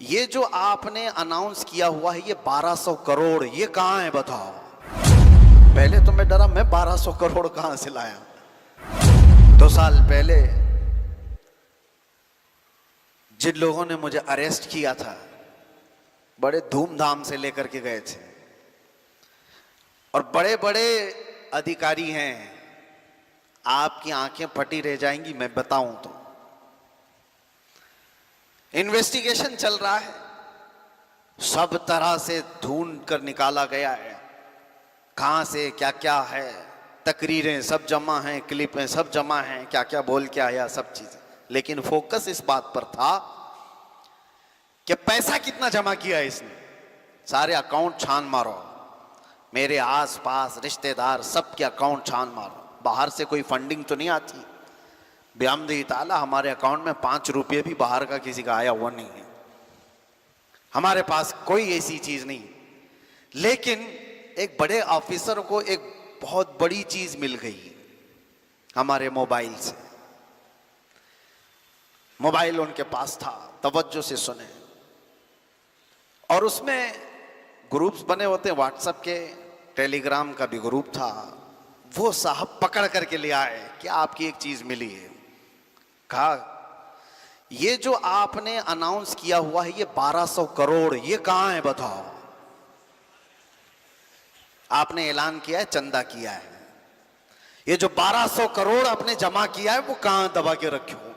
ये जो आपने अनाउंस किया हुआ है ये 1200 करोड़, ये कहां है बताओ। पहले तो मैं डरा, मैं 1200 करोड़ कहां से लाया। 2 साल पहले जिन लोगों ने मुझे अरेस्ट किया था बड़े धूमधाम से लेकर के गए थे और बड़े बड़े अधिकारी हैं, आपकी आंखें फटी रह जाएंगी मैं बताऊं तो। इन्वेस्टिगेशन चल रहा है, सब तरह से ढूंढ कर निकाला गया है कहां से क्या क्या है, तकरीरें सब जमा हैं, क्लिपें सब जमा हैं, क्या क्या बोल के आया सब चीजें। लेकिन फोकस इस बात पर था कि पैसा कितना जमा किया इसने। सारे अकाउंट छान मारो, मेरे आसपास रिश्तेदार सबके अकाउंट छान मारो, बाहर से कोई फंडिंग तो नहीं आती। बेहमदी ताला हमारे अकाउंट में 5 रुपये भी बाहर का किसी का आया हुआ नहीं है, हमारे पास कोई ऐसी चीज नहीं। लेकिन एक बड़े ऑफिसर को एक बहुत बड़ी चीज मिल गई हमारे मोबाइल से। मोबाइल उनके पास था, तवज्जो से सुने। और उसमें ग्रुप्स बने होते हैं व्हाट्सएप के, टेलीग्राम का भी ग्रुप था। वो साहब पकड़ करके ले आए कि आपकी एक चीज मिली है। कहा ये जो आपने अनाउंस किया हुआ है ये 1200 करोड़, ये कहां है बताओ। आपने ऐलान किया है, चंदा किया है, ये जो 1200 करोड़ आपने जमा किया है वो कहां दबा के रखे हो।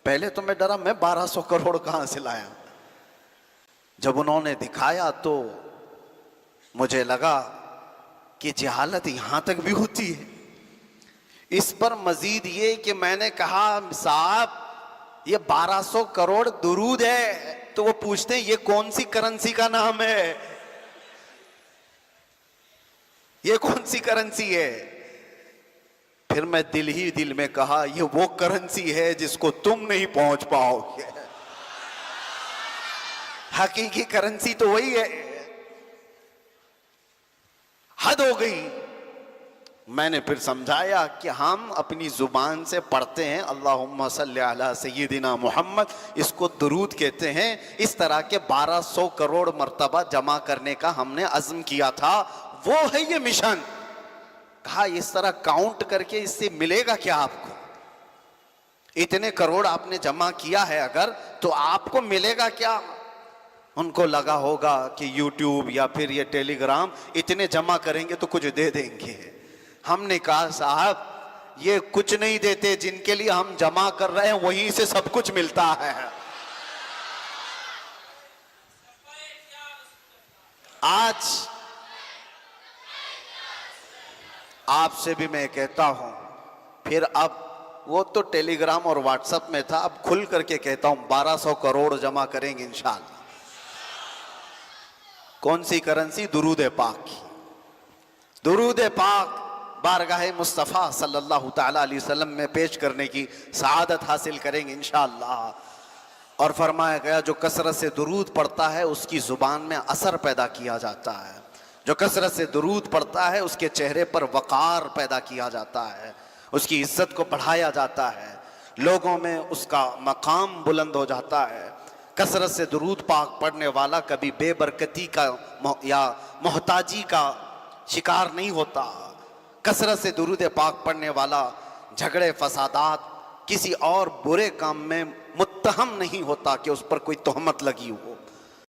पहले तो मैं डरा, मैं 1200 करोड़ कहां से लाया। जब उन्होंने दिखाया तो मुझे लगा कि जहालत यहां तक भी होती है। इस पर मजीद ये कि मैंने कहा साहब ये 1200 करोड़ दुरूद है। तो वो पूछते हैं ये कौन सी करेंसी का नाम है, ये कौन सी करेंसी है। फिर मैं दिल ही दिल में कहा ये वो करेंसी है जिसको तुम नहीं पहुंच पाओगे। हकीकी करेंसी तो वही है। हद हो गई। मैंने फिर समझाया कि हम अपनी जुबान से पढ़ते हैं अल्लाहुम्मा सल्ली अला सय्यिदिना मुहम्मद, इसको दुरूद कहते हैं। इस तरह के 1200 करोड़ मर्तबा जमा करने का हमने अज़्म किया था, वो है ये मिशन। कहा इस तरह काउंट करके इससे मिलेगा क्या आपको। इतने करोड़ आपने जमा किया है अगर, तो आपको मिलेगा क्या। उनको लगा होगा कि यूट्यूब या फिर ये टेलीग्राम इतने जमा करेंगे तो कुछ दे देंगे। हमने कहा साहब ये कुछ नहीं देते, जिनके लिए हम जमा कर रहे हैं वहीं से सब कुछ मिलता है। आज आपसे भी मैं कहता हूं, फिर अब वो तो टेलीग्राम और व्हाट्सएप में था, अब खुल करके कहता हूं 1200 करोड़ जमा करेंगे इंशाअल्लाह। कौन सी करेंसी? दुरूद पाक। दुरूद पाक बारगाह मुस्तफ़ा सल्लल्लाहु ताला अलैहि वसल्लम में पेश करने की सआदत हासिल करेंगे इंशाअल्लाह। और फरमाया गया जो कसरत से दुरूद पढ़ता है उसकी जुबान में असर पैदा किया जाता है, जो कसरत से दुरूद पढ़ता है उसके चेहरे पर वक़ार पैदा किया जाता है, उसकी इज्जत को बढ़ाया जाता है, लोगों में उसका मकाम बुलंद हो जाता है। कसरत से दुरूद पाक पढ़ने वाला कभी बेबरकती का या मोहताजी का शिकार नहीं होता। कसरत से दुरूद पाक पढ़ने वाला झगड़े फसादात किसी और बुरे काम में मुत्तहम नहीं होता कि उस पर कोई तोहमत लगी हो।